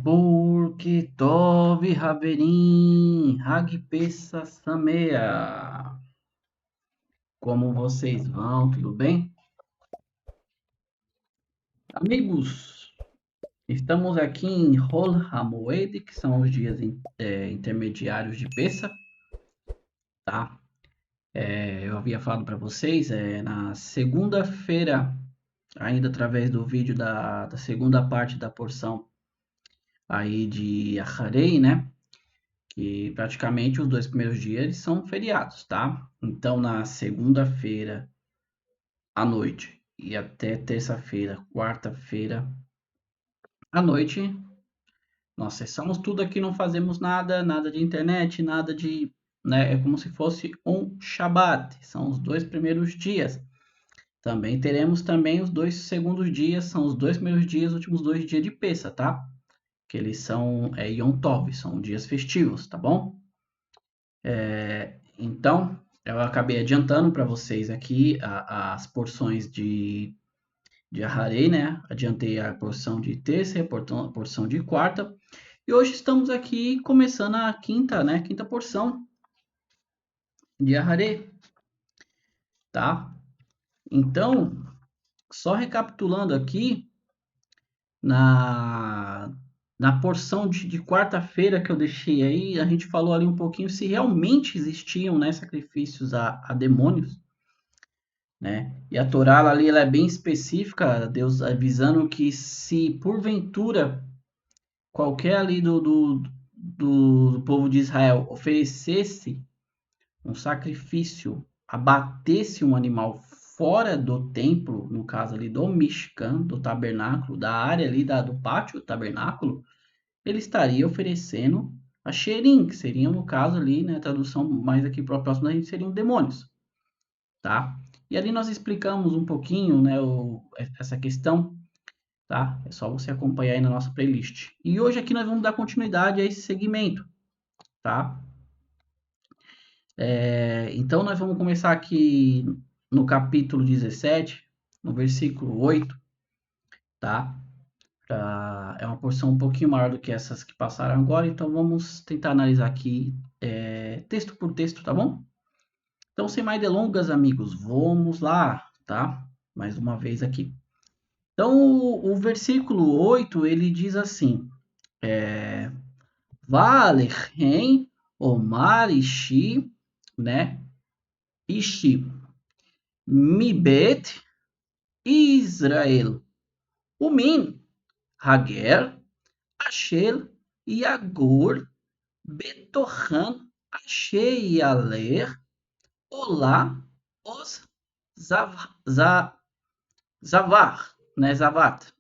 Porque Tov Haverim, Hag Pessa Samea. Como vocês vão? Tudo bem? Amigos, estamos aqui em Hol HaMoed, que são os dias intermediários de Pessa, tá? Eu havia falado para vocês, na segunda-feira, ainda através do vídeo da segunda parte da porção aí de Acharei, né? Que praticamente os 2 primeiros dias eles são feriados, tá? Então, na segunda-feira à noite e até terça-feira, quarta-feira à noite, nós cessamos tudo aqui, não fazemos nada, nada de internet, nada de, né? É como se fosse um Shabat, são os 2 primeiros dias. Também teremos também os 2 segundos dias, são os 2 primeiros dias, últimos 2 dias de Pessa, tá? Que eles são Yom Tov, são dias festivos, tá bom? Então, eu acabei adiantando para vocês aqui as porções de Aharei, né? Adiantei a porção de terça e a porção de quarta. E hoje estamos aqui começando a quinta, né? Quinta porção de Aharei, tá? Então, só recapitulando aqui, na, na porção de quarta-feira que eu deixei aí, a gente falou ali um pouquinho se realmente existiam, né, sacrifícios a demônios, né? E a Torá ali ela é bem específica, Deus avisando que se porventura qualquer ali do povo de Israel oferecesse um sacrifício, abatesse um animal fora do templo, no caso ali do Mishkan, do tabernáculo, da área ali do pátio do tabernáculo, ele estaria oferecendo a Sherim, que seriam no caso ali, né, a tradução mais aqui para o próximo da gente seriam demônios, tá? E ali nós explicamos um pouquinho, né, essa questão, tá? É só você acompanhar aí na nossa playlist. E hoje aqui nós vamos dar continuidade a esse segmento, tá? Então nós vamos começar aqui no capítulo 17, no versículo 8, tá? É uma porção um pouquinho maior do que essas que passaram agora, então vamos tentar analisar aqui texto por texto, tá bom? Então, sem mais delongas, amigos, vamos lá, tá? Mais uma vez aqui. Então, o versículo 8, ele diz assim, Valechem Omar Ishi, né? Ishi Mibet Israel. Umin Hager Ashel Yagur Betohan Asher Yaler Olá os Zavar, né? Zavat.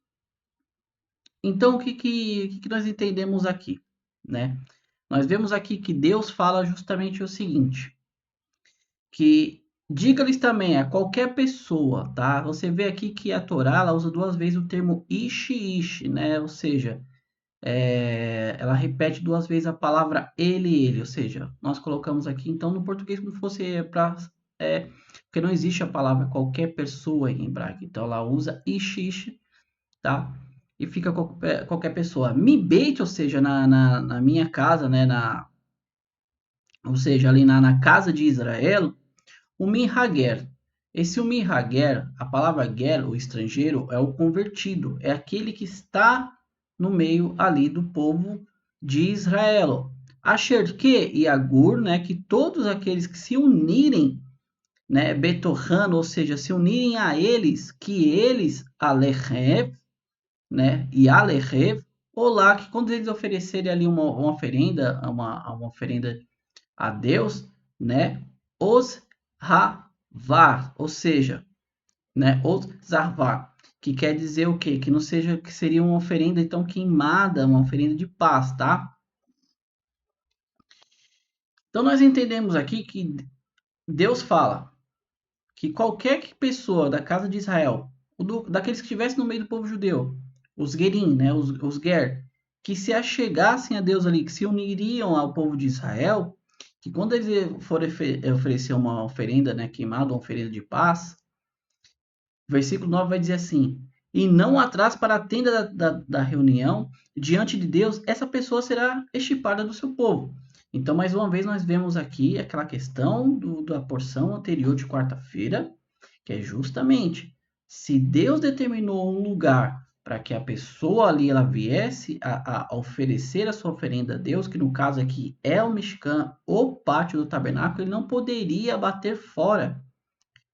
Então, o que nós entendemos aqui, né? Nós vemos aqui que Deus fala justamente o seguinte, que diga-lhes também a qualquer pessoa, tá? Você vê aqui que a Torá ela usa duas vezes o termo ishi, né? Ou seja, ela repete duas vezes a palavra ele, ou seja, nós colocamos aqui então no português como se fosse para porque não existe a palavra qualquer pessoa em hebraico, então ela usa ishi, tá? E fica qualquer pessoa. Mi beit, ou seja, na minha casa, né? Ou seja, ali na casa de Israel, o min hager. Esse min hager, a palavra ger, o estrangeiro, é o convertido, é aquele que está no meio ali do povo de Israel. Asher que e agur, né, que todos aqueles que se unirem, né, Betohan, ou seja, se unirem a eles, que eles alechev, né, e alechev, olá, que quando eles oferecerem ali uma oferenda, uma oferenda a Deus, né, os Havar, ou seja, né, os Zarvar, que quer dizer o quê? Que não seja, que seria uma oferenda então queimada, uma oferenda de paz, tá? Então nós entendemos aqui que Deus fala que qualquer pessoa da casa de Israel, daqueles que estivessem no meio do povo judeu, os Gerim, né, os Ger, que se achegassem a Deus ali, que se uniriam ao povo de Israel, que quando eles forem oferecer uma oferenda, né, queimada, uma oferenda de paz, o versículo 9 vai dizer assim, e não atrás para a tenda da reunião, diante de Deus, essa pessoa será extirpada do seu povo. Então, mais uma vez, nós vemos aqui aquela questão da porção anterior de quarta-feira, que é justamente se Deus determinou um lugar para que a pessoa ali ela viesse a oferecer a sua oferenda a Deus, que no caso aqui é o Mishkan, o pátio do tabernáculo, ele não poderia bater fora.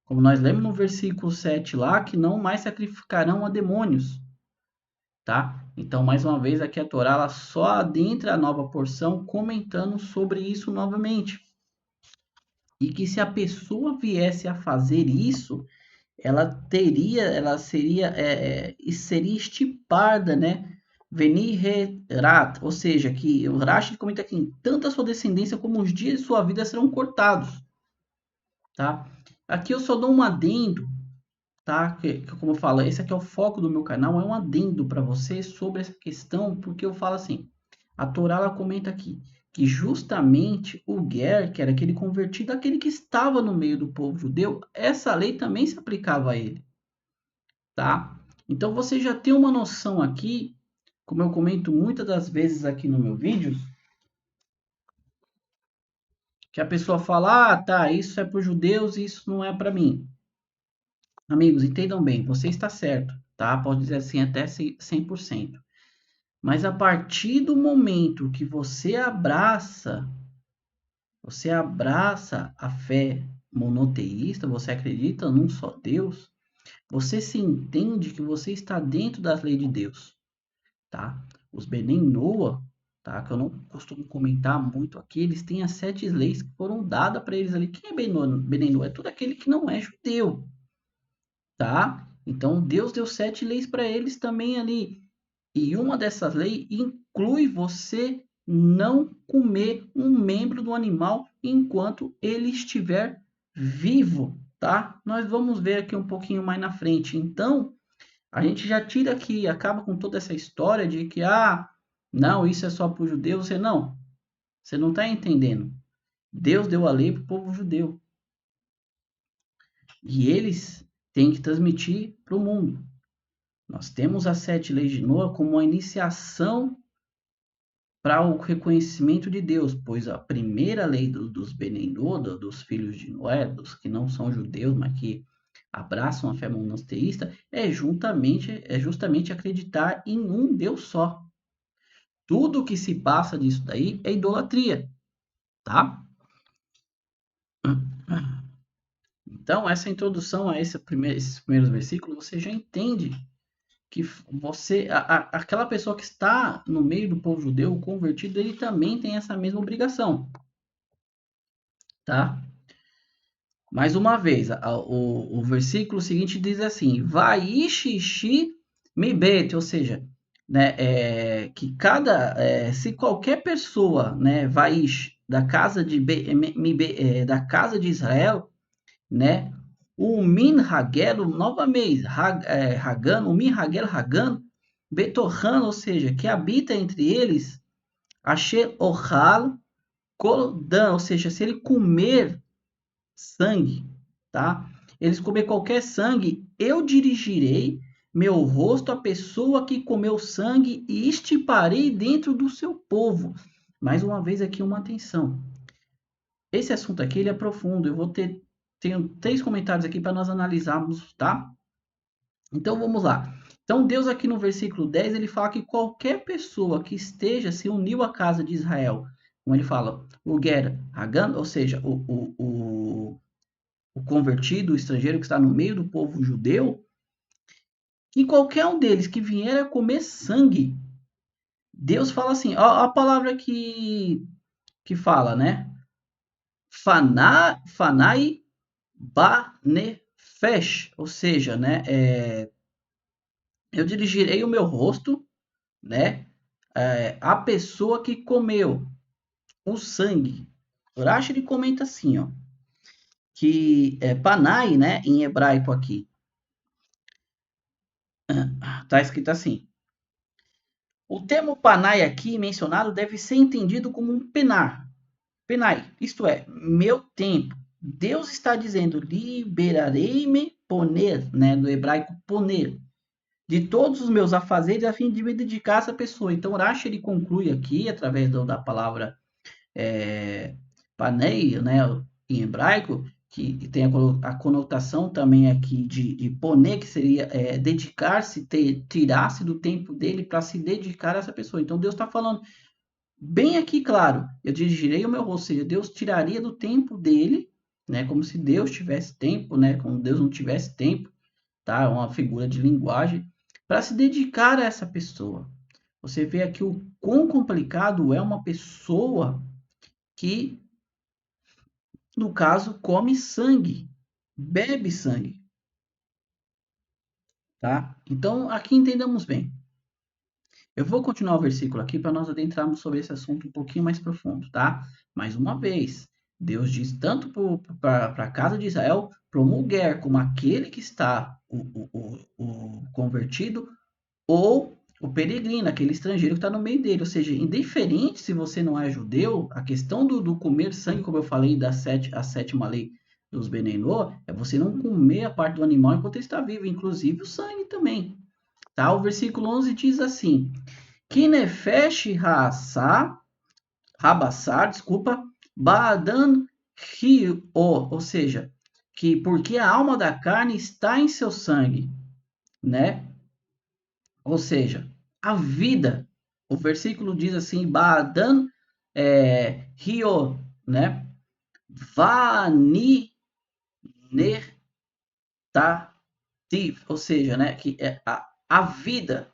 Como nós lemos no versículo 7 lá, que não mais sacrificarão a demônios, tá? Então, mais uma vez, aqui a Torá ela só adentra a nova porção comentando sobre isso novamente. E que se a pessoa viesse a fazer isso, ela seria estipada, né? Venirerat, ou seja, que o Rashi comenta aqui, tanto a sua descendência como os dias de sua vida serão cortados, tá? Aqui eu só dou um adendo, tá? Como eu falo, esse aqui é o foco do meu canal, é um adendo para você sobre essa questão, porque eu falo assim, a Torá ela comenta aqui que justamente o Ger, que era aquele convertido, aquele que estava no meio do povo judeu, essa lei também se aplicava a ele, tá? Então você já tem uma noção aqui, como eu comento muitas das vezes aqui no meu vídeo, que a pessoa fala, ah, tá, isso é para os judeus e isso não é para mim. Amigos, entendam bem, você está certo, tá? Pode dizer assim até 100%. Mas a partir do momento que você abraça a fé monoteísta, você acredita num só Deus, você se entende que você está dentro das leis de Deus, tá? Os Benem Noa, tá? Que eu não costumo comentar muito aqui, eles têm as 7 leis que foram dadas para eles ali. Quem é Benem Noa? É todo aquele que não é judeu, tá? Então Deus deu 7 leis para eles também ali. E uma dessas leis inclui você não comer um membro do animal enquanto ele estiver vivo, tá? Nós vamos ver aqui um pouquinho mais na frente. Então, a gente já tira aqui, acaba com toda essa história de que, não, isso é só para o judeu. Você não está entendendo. Deus deu a lei para o povo judeu. E eles têm que transmitir para o mundo. Nós temos as 7 leis de Noa como uma iniciação para o reconhecimento de Deus, pois a primeira lei dos Benem Noa, dos filhos de Noé, dos que não são judeus, mas que abraçam a fé monoteísta, é justamente acreditar em um Deus só. Tudo que se passa disso daí é idolatria, tá? Então, essa introdução a esses primeiros versículos, você já entende que aquela pessoa que está no meio do povo judeu, o convertido, ele também tem essa mesma obrigação, tá? Mais uma vez, o versículo seguinte diz assim: Vaishishi mibet, ou seja, né, que se qualquer pessoa, né, vaish da casa de da casa de Israel, né, o min hagel novamente, hagan, o min hagel hagan, betorran, ou seja, que habita entre eles, asher ohal kodan, ou seja, se ele comer sangue, tá? Eles comer qualquer sangue, eu dirigirei meu rosto à pessoa que comeu sangue e estiparei dentro do seu povo. Mais uma vez aqui uma atenção. Esse assunto aqui ele é profundo. Tenho 3 comentários aqui para nós analisarmos, tá? Então vamos lá. Então Deus aqui no versículo 10 ele fala que qualquer pessoa que se uniu à casa de Israel, como ele fala, o Ger Hagan, ou seja, o convertido, o estrangeiro que está no meio do povo judeu, e qualquer um deles que vier a comer sangue, Deus fala assim, ó, a palavra que fala, né? Fanai banefesh, ou seja, né? Eu dirigirei o meu rosto, né? A pessoa que comeu o sangue. Urash ele comenta assim, ó, que panai, né? Em hebraico aqui, tá escrito assim. O termo panai aqui mencionado deve ser entendido como um penar. Penai, isto é, meu tempo. Deus está dizendo, liberarei-me poner, né, do hebraico poner. de todos os meus afazeres a fim de me dedicar a essa pessoa. Então, Rashi ele conclui aqui, através da palavra panei, né, em hebraico, que tem a conotação também aqui de poner, que seria dedicar-se, tirar-se do tempo dele para se dedicar a essa pessoa. Então, Deus está falando bem aqui, claro, eu dirigirei o meu rosto, ou seja, Deus tiraria do tempo dele, né, como se Deus tivesse tempo, né, como Deus não tivesse tempo, tá? É uma figura de linguagem, para se dedicar a essa pessoa. Você vê aqui o quão complicado é uma pessoa que, no caso, come sangue, bebe sangue, tá? Então, aqui entendamos bem. Eu vou continuar o versículo aqui para nós adentrarmos sobre esse assunto um pouquinho mais profundo, tá? Mais uma vez, Deus diz tanto para a casa de Israel, para o mulher, como aquele que está o convertido, ou o peregrino, aquele estrangeiro que está no meio dele. Ou seja, indiferente se você não é judeu, a questão do comer sangue, como eu falei, a sétima lei dos Benenô, é você não comer a parte do animal enquanto ele está vivo, inclusive o sangue também. Tá? O versículo 11 diz assim: Kinefesh Rabassar, desculpa, Baadan Rio, ou seja, que porque a alma da carne está em seu sangue, né? Ou seja, a vida. O versículo diz assim, Baadan Rio, né? Vani Nertativ, ou seja, né? Que é a vida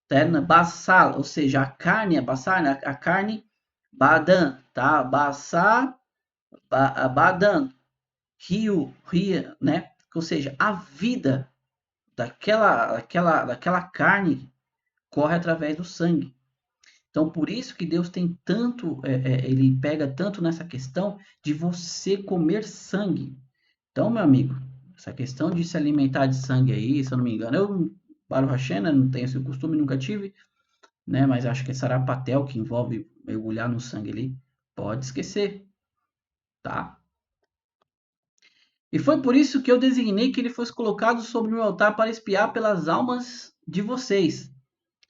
eterna, Basal, ou seja, a carne, a Basar, né? A carne, Badan, tá? Basar, Badan, Rio, né? Ou seja, a vida daquela carne corre através do sangue. Então, por isso que Deus tem tanto, ele pega tanto nessa questão de você comer sangue. Então, meu amigo, essa questão de se alimentar de sangue aí, se eu não me engano, eu, Baruch Hashem, né, não tenho esse costume, nunca tive, né, mas acho que é sarapatel que envolve mergulhar no sangue ali, pode esquecer, tá? E foi por isso que eu designei que ele fosse colocado sobre o meu altar para espiar pelas almas de vocês,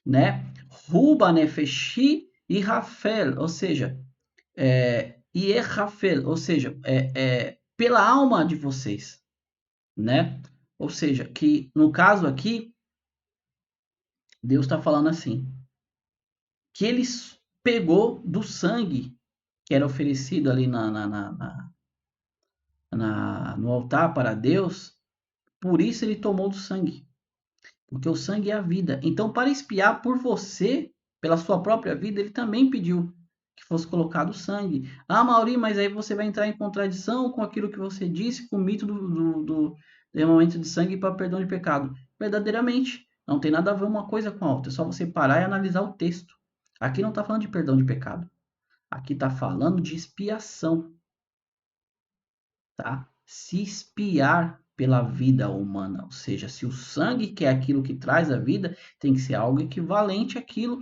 né? Ruba Nefeshi e Rafel, ou seja, Rafel, ou seja, pela alma de vocês, né? Ou seja, que no caso aqui, Deus está falando assim, que ele pegou do sangue que era oferecido ali no altar para Deus, por isso ele tomou do sangue. Porque o sangue é a vida. Então, para expiar por você, pela sua própria vida, ele também pediu que fosse colocado sangue. Ah, Mauri, mas aí você vai entrar em contradição com aquilo que você disse, com o mito do derramamento de sangue para perdão de pecado. Verdadeiramente, não tem nada a ver uma coisa com a outra. É só você parar e analisar o texto. Aqui não está falando de perdão de pecado. Aqui está falando de expiação, tá? Se expiar pela vida humana, ou seja, se o sangue, que é aquilo que traz a vida, tem que ser algo equivalente àquilo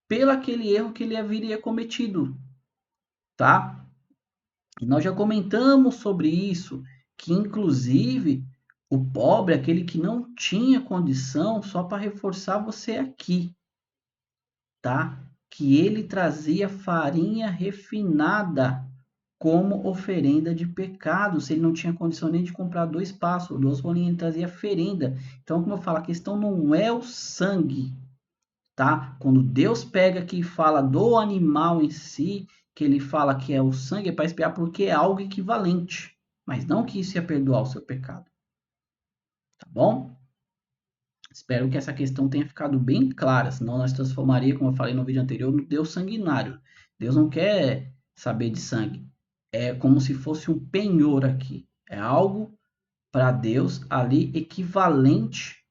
pelo aquele erro que ele haveria cometido, tá? E nós já comentamos sobre isso, que inclusive o pobre, aquele que não tinha condição, só para reforçar você aqui, tá? Que ele trazia farinha refinada como oferenda de pecado, se ele não tinha condição nem de comprar 2 passos, 2 rolinhas, ele trazia oferenda. Então, como eu falo, a questão não é o sangue, tá? Quando Deus pega aqui e fala do animal em si, que ele fala que é o sangue, é para expiar porque é algo equivalente, mas não que isso ia perdoar o seu pecado, tá bom? Espero que essa questão tenha ficado bem clara, senão nós transformaria, como eu falei no vídeo anterior, no Deus sanguinário. Deus não quer saber de sangue. É como se fosse um penhor aqui. É algo para Deus ali equivalente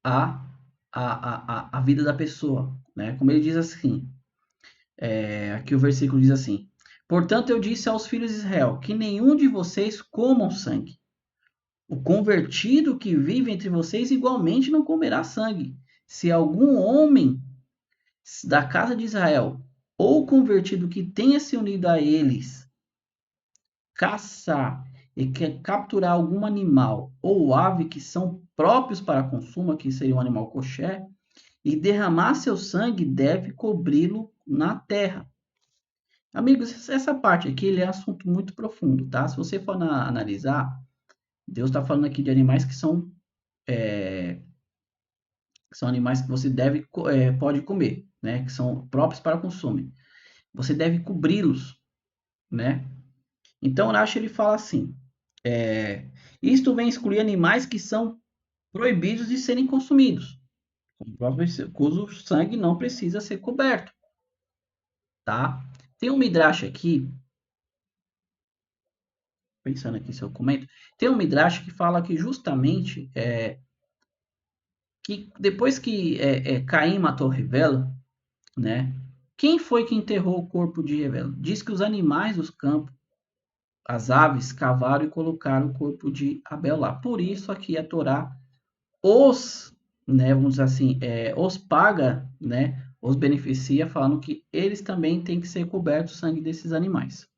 à vida da pessoa. Né? Como ele diz assim, aqui o versículo diz assim: Portanto, eu disse aos filhos de Israel que nenhum de vocês comam sangue. O convertido que vive entre vocês igualmente não comerá sangue. Se algum homem da casa de Israel ou convertido que tenha se unido a eles caçar e quer capturar algum animal ou ave que são próprios para consumo, aqui seria um animal kosher, e derramar seu sangue, deve cobri-lo na terra. Amigos, essa parte aqui ele é assunto muito profundo, tá? Se você for analisar, Deus está falando aqui de animais que são animais que você pode comer, né? Que são próprios para consumo. Você deve cobri-los, né? Então, Rashi ele fala assim: isto vem excluir animais que são proibidos de serem consumidos, cujo sangue não precisa ser coberto, tá? Tem um midrash aqui, pensando aqui se eu comento, tem um midrash que fala que justamente que depois que Caim matou Rivela, né? Quem foi que enterrou o corpo de Rivela? Diz que os animais dos campos, as aves, cavaram e colocaram o corpo de Abel lá. Por isso aqui a Torá né, vamos dizer assim, os paga, né, os beneficia, falando que eles também têm que ser cobertos o sangue desses animais,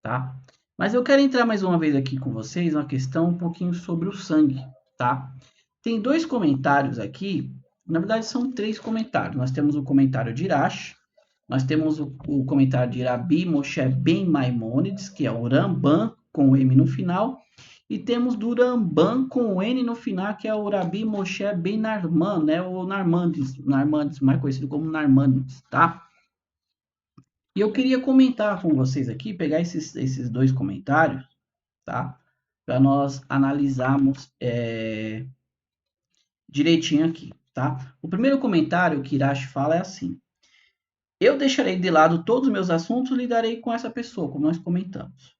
tá? Mas eu quero entrar mais uma vez aqui com vocês uma questão um pouquinho sobre o sangue, tá? Tem dois comentários aqui, na verdade são três comentários. Nós temos o comentário de Irash, nós temos o comentário de Rabi Moshe Ben Maimonides, que é o Ramban, com o M no final, e temos do Ramban com o N no final, que é o Rabi Moshe Ben Narman, né? O Narmandes, mais conhecido como Narmandes, tá? E eu queria comentar com vocês aqui, pegar esses dois comentários, tá? Para nós analisarmos direitinho aqui, tá? O primeiro comentário que Irash fala é assim: eu deixarei de lado todos os meus assuntos e lidarei com essa pessoa, como nós comentamos.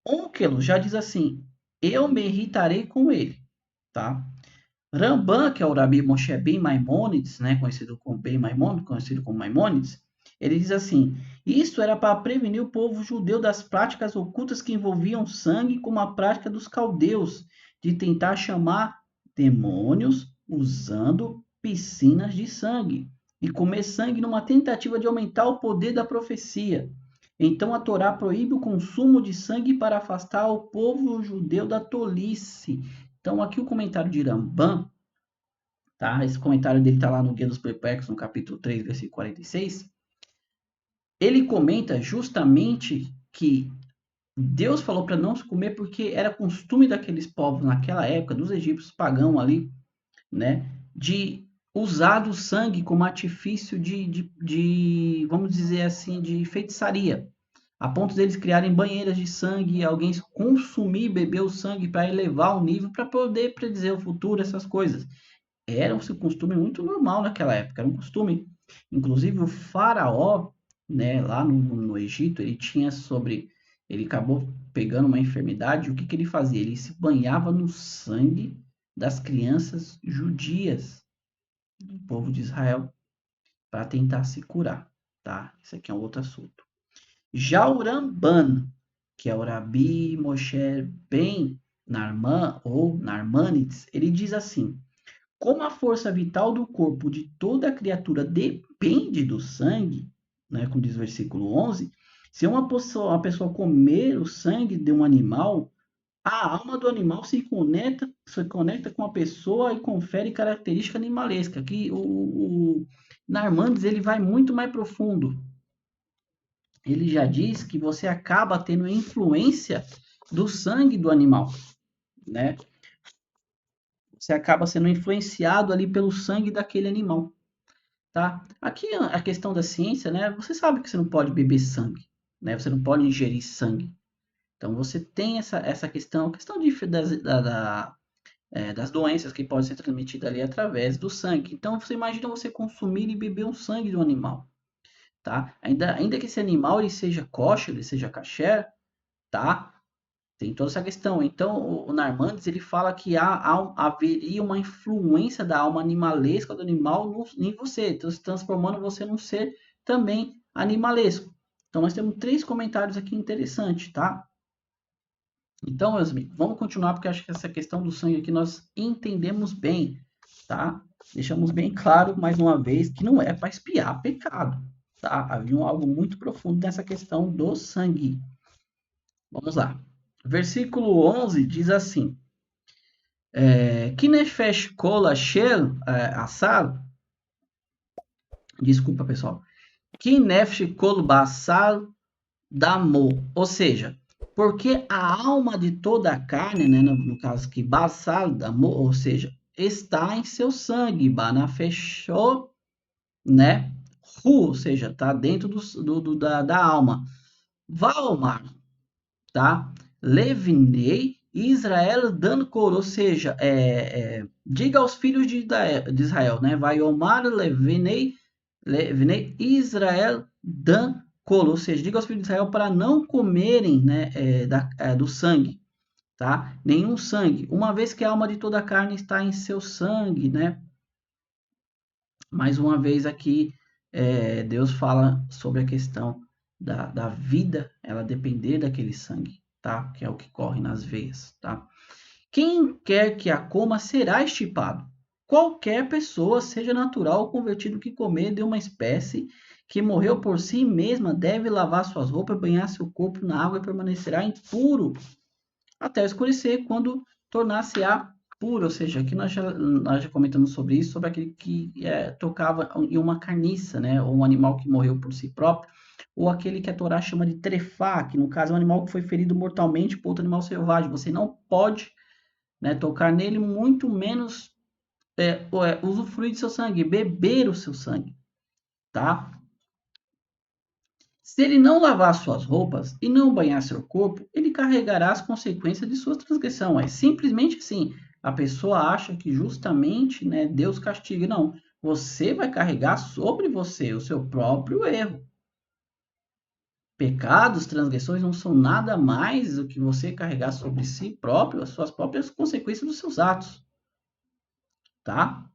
Onkelos já diz assim: eu me irritarei com ele, tá? Ramban, que é o Rabi Moshe Ben Maimonides, né, conhecido como Maimonides, ele diz assim: isso era para prevenir o povo judeu das práticas ocultas que envolviam sangue, como a prática dos caldeus, de tentar chamar demônios usando piscinas de sangue e comer sangue numa tentativa de aumentar o poder da profecia. Então a Torá proíbe o consumo de sangue para afastar o povo judeu da tolice. Então aqui o comentário de Rambam, tá? Esse comentário dele está lá no Guia dos Perplexos, no capítulo 3, versículo 46. Ele comenta justamente que Deus falou para não se comer porque era costume daqueles povos naquela época, dos egípcios pagãos ali, né? De usar do sangue como artifício vamos dizer assim, de feitiçaria. A ponto deles criarem banheiras de sangue, alguém consumir, beber o sangue para elevar o nível, para poder predizer o futuro, essas coisas. Era um costume muito normal naquela época, era um costume. Inclusive o faraó, né, lá no Egito, ele acabou pegando uma enfermidade, o que ele fazia? Ele se banhava no sangue das crianças judias do povo de Israel para tentar se curar, tá? Isso aqui é um outro assunto. Já o Ramban, que é o Rabi Moshe Ben Narman ou Narmanides, ele diz assim: como a força vital do corpo de toda criatura depende do sangue, né, como diz o versículo 11, se uma pessoa comer o sangue de um animal, a alma do animal se conecta com a pessoa e confere característica animalesca. Aqui o Narmandes ele vai muito mais profundo. Ele já diz que você acaba tendo influência do sangue do animal, né? Você acaba sendo influenciado ali pelo sangue daquele animal, tá? Aqui a questão da ciência, né? Você sabe que você não pode beber sangue, né? Você não pode ingerir sangue. Então você tem essa questão, das doenças que podem ser transmitidas ali através do sangue. Então você imagina você consumir e beber o sangue do animal, tá? Ainda que esse animal ele seja kosher, ele seja kasher, tá? Tem toda essa questão. Então, o Narmandes ele fala que haveria uma influência da alma animalesca do animal em você, transformando você num ser também animalesco. Então, nós temos três comentários aqui interessantes, tá? Então, meus amigos, vamos continuar, porque acho que essa questão do sangue aqui nós entendemos bem, tá? Deixamos bem claro, mais uma vez, que não é para espiar pecado, tá? Havia algo muito profundo nessa questão do sangue. Vamos lá. versículo 11 diz assim: Kinefesh kol asher asar, desculpa pessoal, Kinefesh kol basar damo, ou seja, porque a alma de toda a carne, né, no caso que basar damo, ou seja, está em seu sangue, banafechou, né, ou seja, está dentro da alma. Valmar, tá? Levinei Israel dando cor, ou seja, diga aos filhos de Israel, né? Vai Omar Levinei Israel dan cor, ou seja, diga aos filhos de Israel para não comerem, né, do sangue, tá? Nenhum sangue, uma vez que a alma de toda a carne está em seu sangue, né? Mais uma vez aqui, Deus fala sobre a questão da vida, ela depender daquele sangue, tá? Que é o que corre nas veias, tá? Quem quer que a coma será estipado. Qualquer pessoa, seja natural ou convertido, que comer de uma espécie que morreu por si mesma, deve lavar suas roupas, banhar seu corpo na água e permanecerá impuro até escurecer, quando tornar-se-á puro. Ou seja, aqui nós já comentamos sobre isso, sobre aquele que tocava em uma carniça, né? Ou um animal que morreu por si próprio, ou aquele que a Torá chama de trefá, que no caso é um animal que foi ferido mortalmente por outro animal selvagem. Você não pode, né, tocar nele, muito menos usufruir de seu sangue, beber o seu sangue, tá? Se ele não lavar suas roupas e não banhar seu corpo, ele carregará as consequências de sua transgressão. É simplesmente assim. A pessoa acha que justamente, né, Deus castiga. Não. Você vai carregar sobre você o seu próprio erro. Pecados, transgressões não são nada mais do que você carregar sobre si próprio as suas próprias consequências dos seus atos, tá?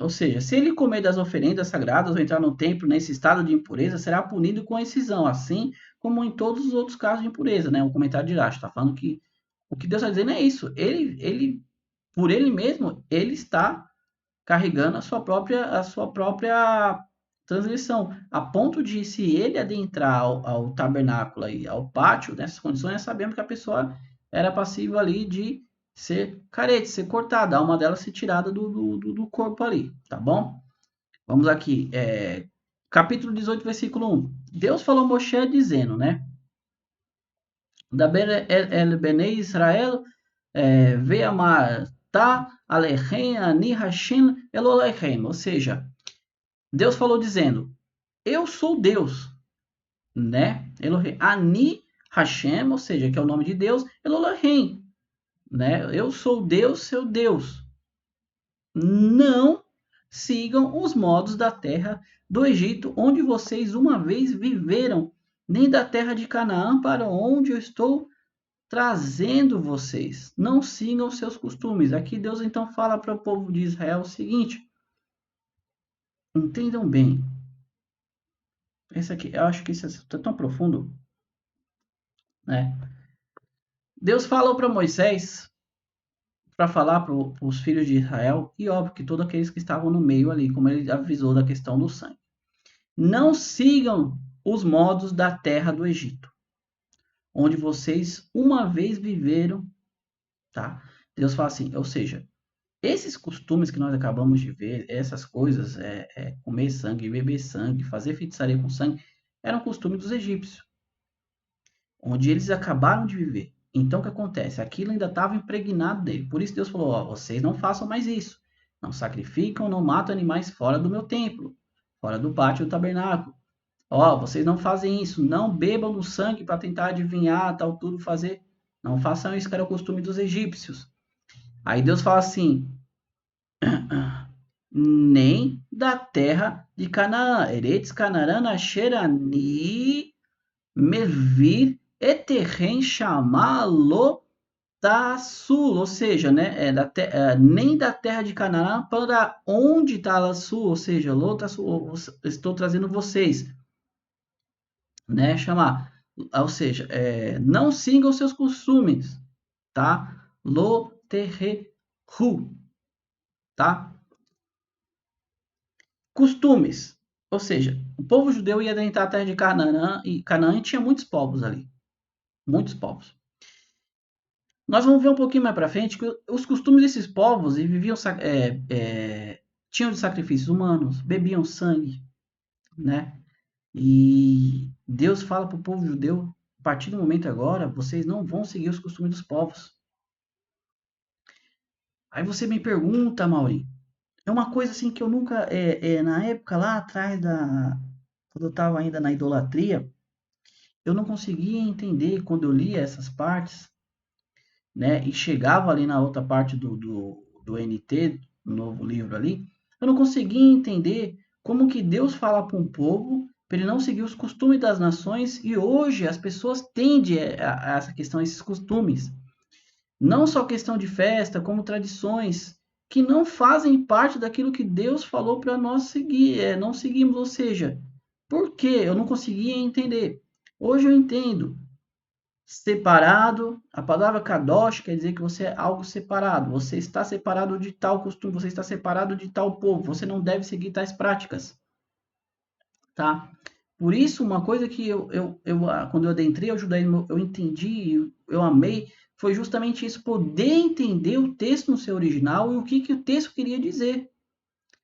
Ou seja, se ele comer das oferendas sagradas ou entrar no templo nesse estado de impureza, será punido com excisão, assim como em todos os outros casos de impureza, né? O comentário de Irache está falando que o que Deus está dizendo é isso. Por ele mesmo, ele está carregando a sua própria transgressão, a ponto de, se ele adentrar ao tabernáculo e ao pátio, nessas condições, nós sabemos que a pessoa era passível ali de ser carete, ser cortada, a alma dela ser tirada do corpo ali, tá bom? Vamos aqui, capítulo 18, versículo 1. Deus falou a Moshe dizendo, né? Da el Bnei Israel, ve'amar ta alechem ani Hashem Elohechem, ou seja, Deus falou dizendo: eu sou Deus, né? Elohim, Ani Hashem, ou seja, que é o nome de Deus, Elohim, né? Eu sou Deus, seu Deus. Não sigam os modos da terra do Egito, onde vocês uma vez viveram, nem da terra de Canaã, para onde eu estou trazendo vocês. Não sigam seus costumes. Aqui Deus então fala para o povo de Israel o seguinte: entendam bem. Esse aqui, eu acho que isso é tão profundo, né? Deus falou para Moisés para falar para os filhos de Israel, e óbvio que todos aqueles que estavam no meio ali, como ele avisou da questão do sangue. Não sigam os modos da terra do Egito, onde vocês uma vez viveram, tá? Deus fala assim, ou seja, esses costumes que nós acabamos de ver, essas coisas, comer sangue, beber sangue, fazer feitiçaria com sangue, eram costumes dos egípcios, onde eles acabaram de viver. Então, o que acontece? Aquilo ainda estava impregnado dele. Por isso Deus falou, ó, vocês não façam mais isso. Não sacrificam, não matam animais fora do meu templo, fora do pátio do tabernáculo. Ó, vocês não fazem isso. Não bebam do sangue para tentar adivinhar, tal, tudo fazer. Não façam isso, que era o costume dos egípcios. Aí Deus fala assim, nem da terra de Canaã. Eretz Canaã, Asherani, Mevir, Eterren, Chamalo, Tassul, ou seja, né, nem da terra de Canaã para onde está Sul, ou seja, Lotassul, estou trazendo vocês, né, chamar, ou seja, não sigam seus costumes, tá? Loterrehu, tá? Costumes, ou seja, o povo judeu ia adentrar a terra de Canaã e Canaã tinha muitos povos ali. Muitos povos. Nós vamos ver um pouquinho mais para frente que os costumes desses povos e viviam tinham de sacrifícios humanos, bebiam sangue, né? E Deus fala para o povo judeu, a partir do momento agora, vocês não vão seguir os costumes dos povos. Aí você me pergunta, Mauri, é uma coisa assim que eu nunca, na época lá atrás quando eu estava ainda na idolatria, eu não conseguia entender quando eu lia essas partes, né? E chegava ali na outra parte do NT, no novo livro ali, eu não conseguia entender como que Deus fala para um povo para ele não seguir os costumes das nações e hoje as pessoas tendem a essa questão, a esses costumes. Não só questão de festa, como tradições que não fazem parte daquilo que Deus falou para nós seguir, não seguimos, ou seja, por que eu não conseguia entender? Hoje eu entendo. Separado, a palavra kadosh quer dizer que você é algo separado. Você está separado de tal costume, você está separado de tal povo. Você não deve seguir tais práticas, tá? Por isso, uma coisa que quando eu adentrei ao judaísmo, eu entendi, eu amei, foi justamente isso, poder entender o texto no seu original e o que o texto queria dizer.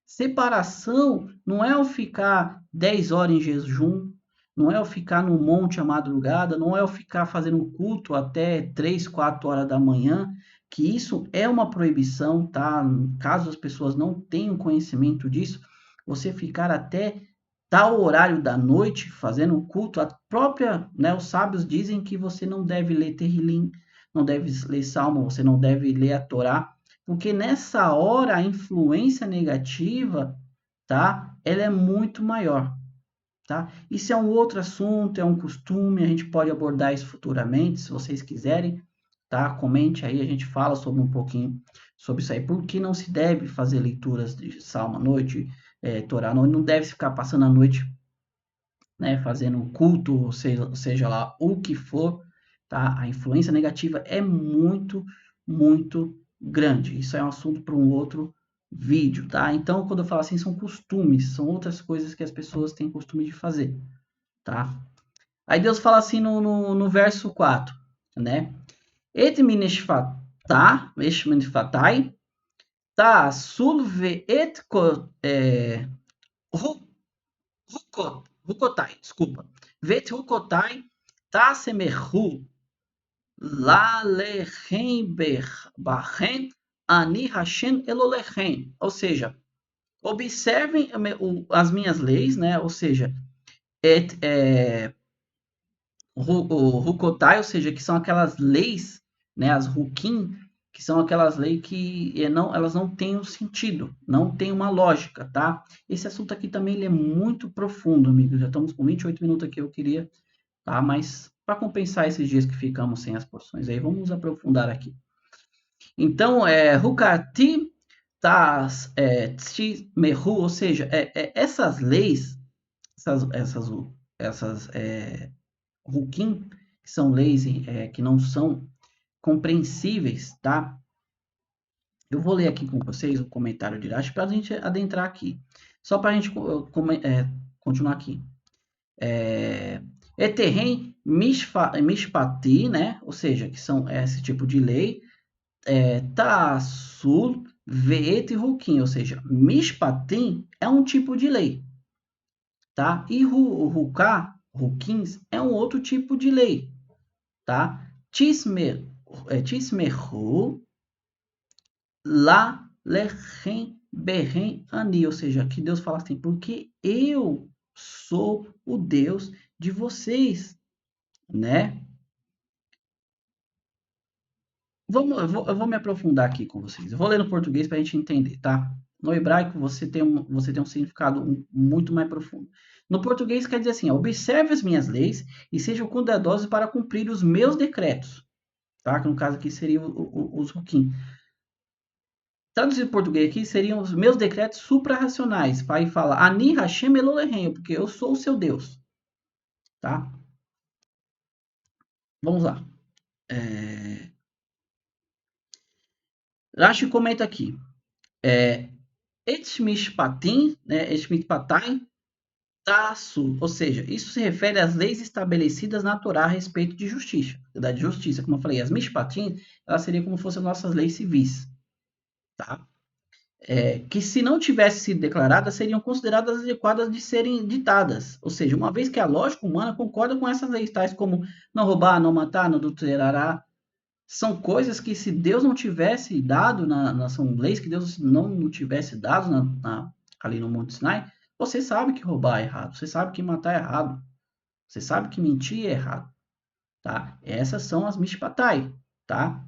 Separação não é eu ficar 10 horas em jejum, não é eu ficar no monte à madrugada, não é eu ficar fazendo culto até 3, 4 horas da manhã, que isso é uma proibição, tá? Caso as pessoas não tenham conhecimento disso, você ficar até tal horário da noite fazendo culto, a própria, né, os sábios dizem que você não deve ler Terrilim, não deve ler Salmo, você não deve ler a Torá, porque nessa hora a influência negativa, tá? Ela é muito maior, tá? Isso é um outro assunto, é um costume, a gente pode abordar isso futuramente, se vocês quiserem, tá? Comente aí, a gente fala sobre um pouquinho sobre isso aí. Por que não se deve fazer leituras de Salmo à noite, Torá à noite? Não deve ficar passando a noite, né, fazendo culto, seja lá o que for, tá? A influência negativa é muito, muito grande. Isso é um assunto para um outro vídeo, tá? Então, quando eu falo assim, são costumes, são outras coisas que as pessoas têm costume de fazer, tá? Aí Deus fala assim no verso 4, né? Et minishfatah, mishmifatai, ta sulve et Rukotai, desculpa. Vet Rukotai Tasemehu Lalechem Bachen Ani Hashem Elolechem. Ou seja, observem as minhas leis, né? Ou seja, o Rukotai, ou seja, que são aquelas leis, né? As Rukim, que são aquelas leis que elas não têm um sentido, não tem uma lógica, tá? Esse assunto aqui também ele é muito profundo, amigos. Já estamos com 28 minutos aqui, eu queria, tá? Mas para compensar esses dias que ficamos sem as porções aí, vamos aprofundar aqui. Então, Hukati tas Mehu, ou seja, essas leis, essas Hukim, que são leis que não são compreensíveis, tá? Eu vou ler aqui com vocês o comentário de Rashi para a gente adentrar aqui. Só para a gente continuar aqui. Eterrem mishpati, né? Ou seja, que são esse tipo de lei. Ta'asul ve'et rukim, ou seja, mishpatim é um tipo de lei, tá? E ruká, rukins, é um outro tipo de lei, tá? Tismeru la lechem berrem ani, ou seja, que Deus fala assim, porque eu sou o Deus de vocês, né? Eu vou me aprofundar aqui com vocês. Eu vou ler no português para a gente entender, tá? No hebraico você tem um significado muito mais profundo. No português quer dizer assim: observe as minhas leis e sejam cuidadosos para cumprir os meus decretos, tá? Que no caso aqui seria os Hukim. Traduzido em português aqui seriam os meus decretos suprarracionais. Pai fala: Ani Hashem Elohim, porque eu sou o seu Deus, tá? Vamos lá. Rashi comenta aqui. Et mishpatim, né? Et mishpatai ou seja, isso se refere às leis estabelecidas na Torá a respeito de justiça, como eu falei, as mishpatim, elas seriam como fossem nossas leis civis, tá? Que se não tivessem sido declaradas, seriam consideradas adequadas de serem ditadas, ou seja, uma vez que a lógica humana concorda com essas leis, tais como não roubar, não matar, não adulterará, são coisas que se Deus não tivesse dado, são leis que Deus não tivesse dado ali no Monte Sinai, você sabe que roubar é errado, você sabe que matar é errado, você sabe que mentir é errado, tá? Essas são as mishpatai, tá?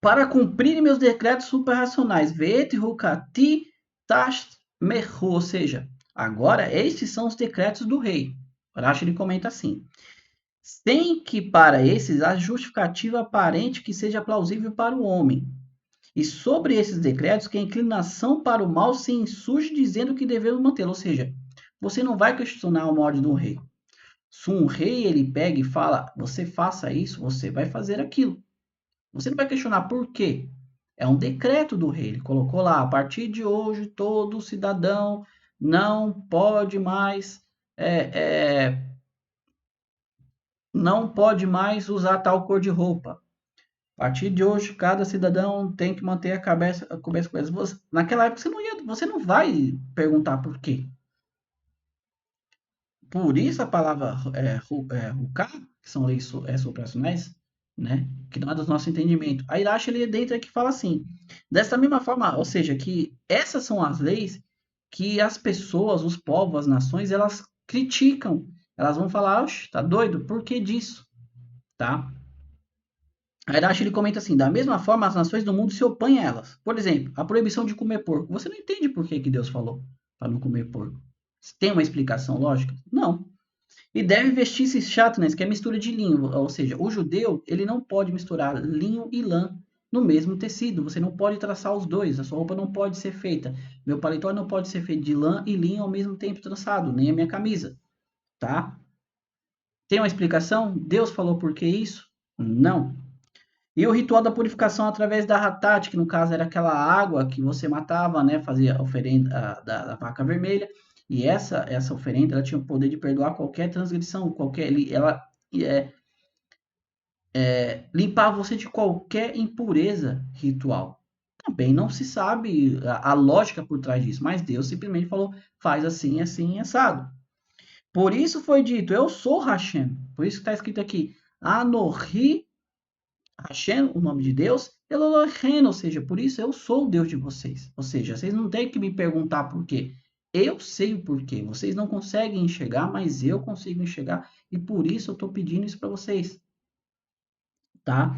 Para cumprir meus decretos suprarracionais, vet hukati tashmechu, ou seja, agora estes são os decretos do rei. Rashi ele comenta assim: sem que para esses haja justificativa aparente que seja plausível para o homem. E sobre esses decretos, que a inclinação para o mal se insurge dizendo que devemos mantê-lo. Ou seja, você não vai questionar uma ordem do rei. Se um rei ele pega e fala, você faça isso, você vai fazer aquilo. Você não vai questionar por quê. É um decreto do rei. Ele colocou lá, a partir de hoje, todo cidadão não pode mais não pode mais usar tal cor de roupa. A partir de hoje, cada cidadão tem que manter a cabeça coberta. Naquela época, você não vai perguntar por quê. Por isso a palavra ruká, que são leis suprassionais, né, que não é do nosso entendimento. A Irache, ele dentro aqui fala assim, dessa mesma forma, ou seja, que essas são as leis que as pessoas, os povos, as nações, elas criticam. Elas vão falar, oxe, tá doido? Por que disso? Tá? A Irache ele comenta assim: da mesma forma, as nações do mundo se opõem a elas. Por exemplo, a proibição de comer porco. Você não entende por que Deus falou para não comer porco. Tem uma explicação lógica? Não. E deve vestir-se chatnes, que é mistura de linho. Ou seja, o judeu ele não pode misturar linho e lã no mesmo tecido. Você não pode traçar os dois. A sua roupa não pode ser feita. Meu paletó não pode ser feito de lã e linho ao mesmo tempo traçado, nem a minha camisa. Tá? Tem uma explicação? Deus falou por que isso? Não. E o ritual da purificação através da ratat, que no caso era aquela água que você matava, né, fazia a oferenda da vaca vermelha, e essa oferenda ela tinha o poder de perdoar qualquer transgressão, ela limpava você de qualquer impureza ritual. Também não se sabe a lógica por trás disso, mas Deus simplesmente falou, faz assim, assim, assado. Por isso foi dito, eu sou Hashem. Por isso que está escrito aqui, Anohi Hashem, o nome de Deus, Elohim, ou seja, por isso eu sou o Deus de vocês. Ou seja, vocês não têm que me perguntar por quê. Eu sei o porquê. Vocês não conseguem enxergar, mas eu consigo enxergar e por isso eu estou pedindo isso para vocês, tá?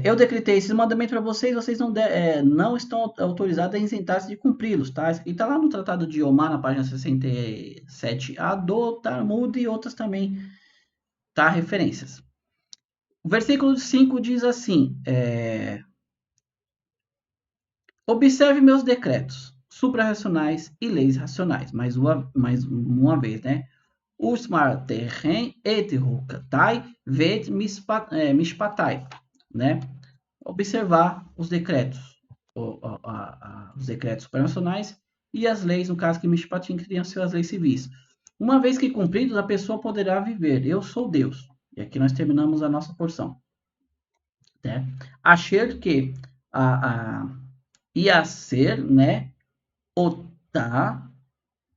Eu decretei esses mandamentos para vocês, vocês não estão autorizados a isentar-se de cumpri-los, tá? E está lá no Tratado de Omar, na página 67a do Talmud e outras também, tá? Referências. O versículo 5 diz assim: observe meus decretos suprarracionais e leis racionais. Mais uma vez, né? Usmar terren et hukatai vet mishpatai, né? Observar os decretos, os decretos suprarracionais e as leis, no caso que mishpatim, que seriam as leis civis. Uma vez que cumpridos, a pessoa poderá viver. Eu sou Deus. E aqui nós terminamos a nossa porção. Né? Achei que ia ser, né? Otá,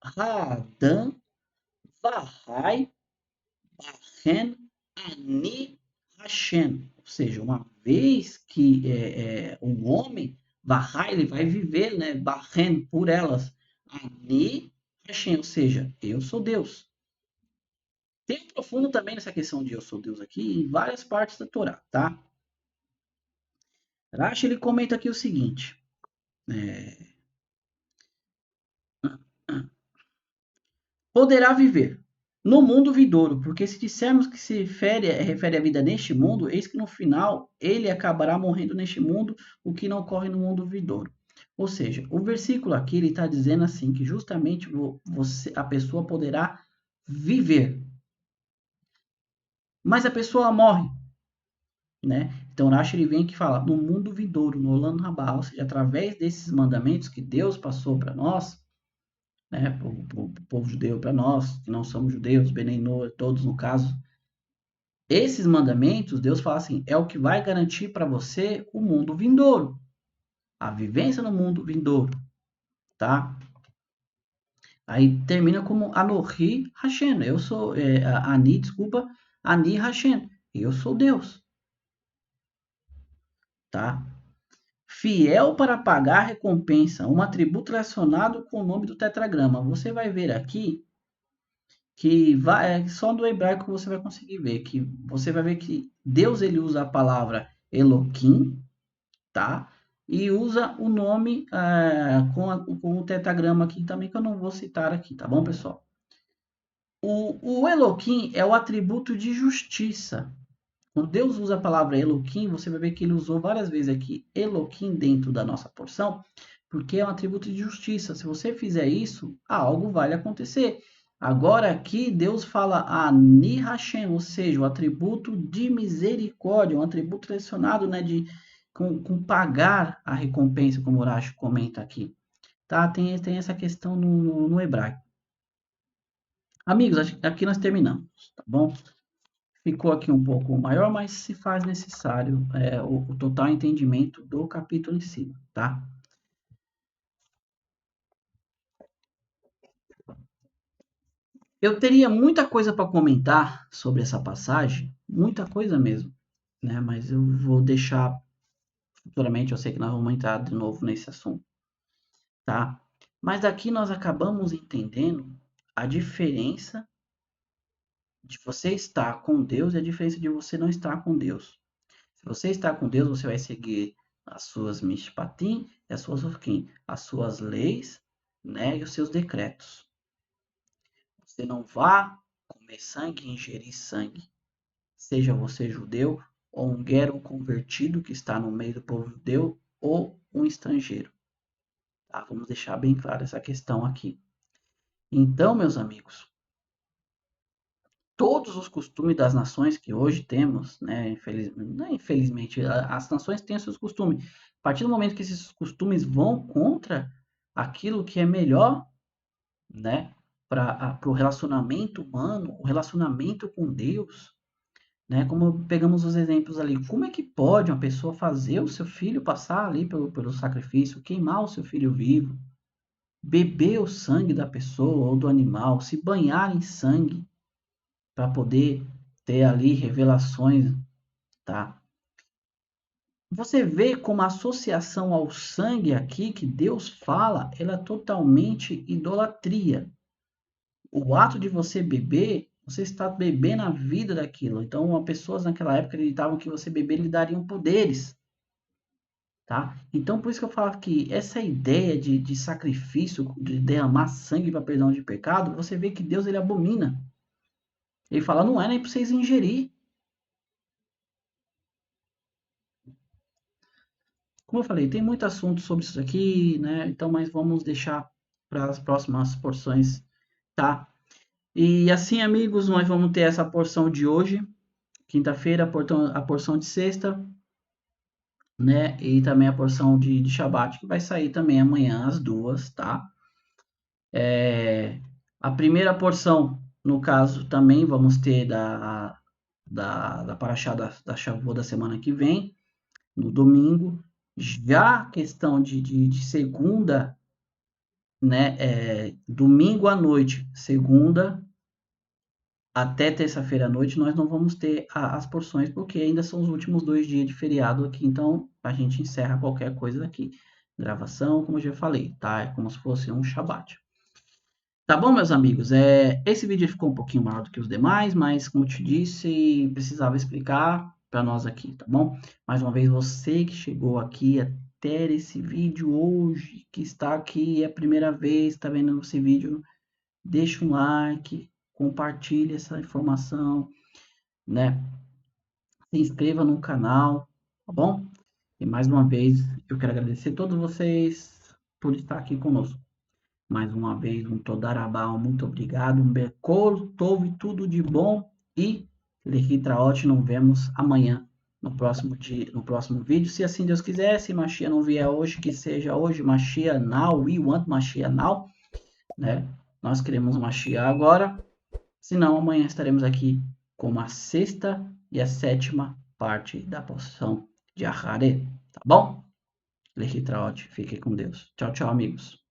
Radan, Vahai, Bahen, Ani, Hashem. Ou seja, uma vez que um homem, Vahai, ele vai viver, né? Bahen, por elas. Ani, Hashem, ou seja, eu sou Deus. Tem profundo também nessa questão de eu sou Deus aqui em várias partes da Torá, tá? Rashi, ele comenta aqui o seguinte. Poderá viver no mundo vindouro, porque se dissermos que se refere à vida neste mundo, eis que no final ele acabará morrendo neste mundo, o que não ocorre no mundo vindouro. Ou seja, o versículo aqui ele está dizendo assim que justamente a pessoa poderá viver, mas a pessoa morre, né? Então Rashi ele vem aqui falar no mundo vindouro, no Olam Rabá, ou seja, através desses mandamentos que Deus passou para nós, né, para o povo judeu, para nós, que não somos judeus, Benenor, todos no caso. Esses mandamentos, Deus fala assim, é o que vai garantir para você o mundo vindouro, a vivência no mundo vindouro, tá? Aí termina como Anohi Hashem, eu sou, Ani, desculpa, Ani Hashem, eu sou Deus, tá? Fiel para pagar a recompensa, um atributo relacionado com o nome do tetragrama. Você vai ver aqui que só do hebraico você vai conseguir ver que você vai ver que Deus ele usa a palavra Elohim, tá? E usa o nome com o tetragrama aqui também que eu não vou citar aqui, tá bom, pessoal? O Elohim é o atributo de justiça. Quando Deus usa a palavra Elohim, você vai ver que ele usou várias vezes aqui Elohim dentro da nossa porção, porque é um atributo de justiça. Se você fizer isso, algo vai acontecer. Agora aqui Deus fala Ani Hashem, ou seja, o atributo de misericórdia, um atributo relacionado, né, com pagar a recompensa, como o Horácio comenta aqui. Tá? Tem essa questão no hebraico. Amigos, aqui nós terminamos, tá bom? Ficou aqui um pouco maior, mas se faz necessário o total entendimento do capítulo em si, tá? Eu teria muita coisa para comentar sobre essa passagem, muita coisa mesmo, né? Mas eu vou deixar futuramente, eu sei que nós vamos entrar de novo nesse assunto, tá? Mas daqui nós acabamos entendendo a diferença de você estar com Deus e a diferença de você não estar com Deus. Se você está com Deus, você vai seguir as suas mishpatim e as suas orquim, as suas leis, né, e os seus decretos. Você não vá comer sangue e ingerir sangue. Seja você judeu ou um guero convertido que está no meio do povo judeu ou um estrangeiro. Tá? Vamos deixar bem claro essa questão aqui. Então, meus amigos, todos os costumes das nações que hoje temos, né, infelizmente, as nações têm seus costumes. A partir do momento que esses costumes vão contra aquilo que é melhor, né, para o relacionamento humano, o relacionamento com Deus, né, como pegamos os exemplos ali, como é que pode uma pessoa fazer o seu filho passar ali pelo sacrifício, queimar o seu filho vivo, beber o sangue da pessoa ou do animal, se banhar em sangue, para poder ter ali revelações, tá? Você vê como a associação ao sangue aqui que Deus fala, ela é totalmente idolatria. O ato de você beber, você está bebendo a vida daquilo. Então, as pessoas naquela época acreditavam que você beber lhe dariam poderes, tá? Então, por isso que eu falo que essa ideia de sacrifício, de derramar sangue para perdão de pecado, você vê que Deus ele abomina. Ele fala, não é nem para vocês ingerir. Como eu falei, tem muito assunto sobre isso aqui, né? Então, mas vamos deixar para as próximas porções, tá? E assim, amigos, nós vamos ter essa porção de hoje, quinta-feira, a porção de sexta, né? E também a porção de Shabat, que vai sair também amanhã às 2, tá? A primeira porção, no caso, também vamos ter da Paraxá da Shavuot da semana que vem, no domingo. Já a questão de segunda, né, domingo à noite, segunda até terça-feira à noite, nós não vamos ter as porções, porque ainda são os últimos 2 dias de feriado aqui, então a gente encerra qualquer coisa aqui. Gravação, como eu já falei, tá? É como se fosse um Shabat. Tá bom, meus amigos? Esse vídeo ficou um pouquinho maior do que os demais, mas como eu te disse, precisava explicar para nós aqui, tá bom? Mais uma vez, você que chegou aqui até esse vídeo hoje, que está aqui é a primeira vez, está vendo esse vídeo, deixa um like, compartilhe essa informação, né? Se inscreva no canal, tá bom? E mais uma vez, eu quero agradecer a todos vocês por estar aqui conosco. Mais uma vez, um Todarabá, muito obrigado, um Bekol, Tove, tudo de bom e Lehitraot, nos vemos amanhã no próximo dia, no próximo vídeo, se assim Deus quiser, se Mashiach não vier hoje, que seja hoje, Mashiach now, we want Mashiach now, né? Nós queremos Mashiach agora, senão amanhã estaremos aqui com a sexta e a sétima parte da porção de Ahare, tá bom? Lehitraot, fique com Deus. Tchau, tchau, amigos.